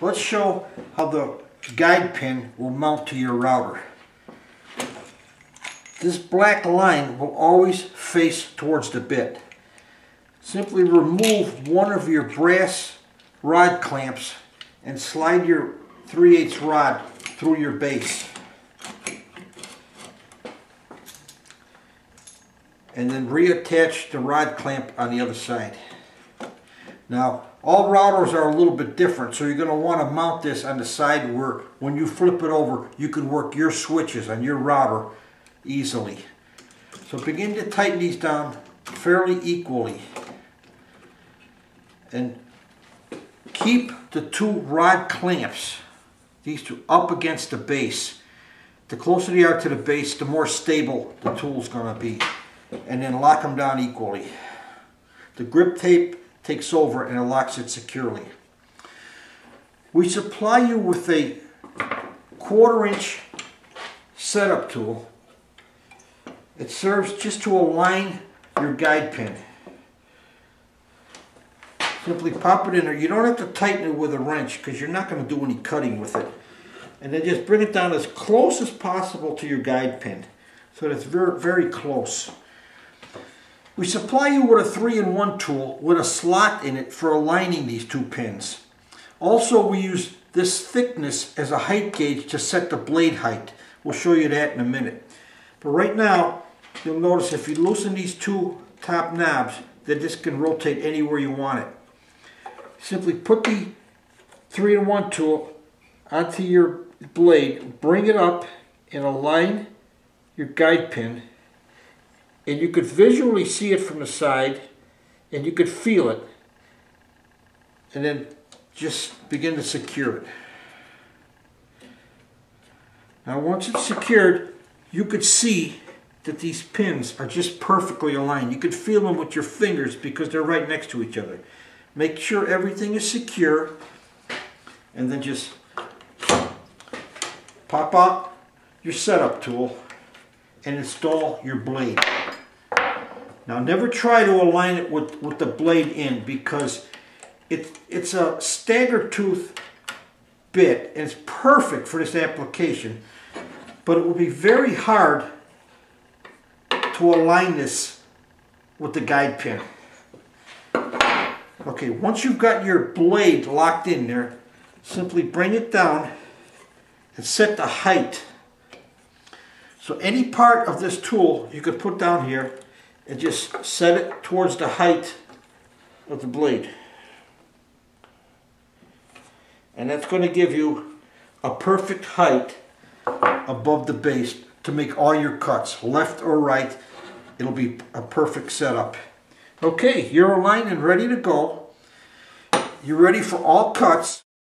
Let's show how the guide pin will mount to your router. This black line will always face towards the bit. Simply remove one of your brass rod clamps and slide your 3/8 rod through your base. And then reattach the rod clamp on the other side. Now, all routers are a little bit different, so you're going to want to mount this on the side where when you flip it over, you can work your switches on your router easily. So begin to tighten these down fairly equally. And keep the two rod clamps, these two, up against the base. The closer they are to the base, the more stable the tool's going to be. And then lock them down equally. The grip tape takes over and it locks it securely. We supply you with a 1/4-inch setup tool. It serves just to align your guide pin. Simply pop it in there. You don't have to tighten it with a wrench because you're not going to do any cutting with it. And then just bring it down as close as possible to your guide pin so that it's very, very close. We supply you with a 3-in-1 tool with a slot in it for aligning these two pins. Also, we use this thickness as a height gauge to set the blade height. We'll show you that in a minute. But right now, you'll notice if you loosen these two top knobs, that this can rotate anywhere you want it. Simply put the 3-in-1 tool onto your blade, bring it up and align your guide pin. And you could visually see it from the side, and you could feel it. And then just begin to secure it. Now once it's secured, you could see that these pins are just perfectly aligned. You could feel them with your fingers because they're right next to each other. Make sure everything is secure, and then just pop out your setup tool and install your blade. Now never try to align it with the blade in because it's a stagger tooth bit and it's perfect for this application, but it will be very hard to align this with the guide pin. Okay, once you've got your blade locked in there, simply bring it down and set the height. So any part of this tool you could put down here and just set it towards the height of the blade. And that's going to give you a perfect height above the base to make all your cuts, left or right. It'll be a perfect setup. Okay, you're aligned and ready to go. You're ready for all cuts.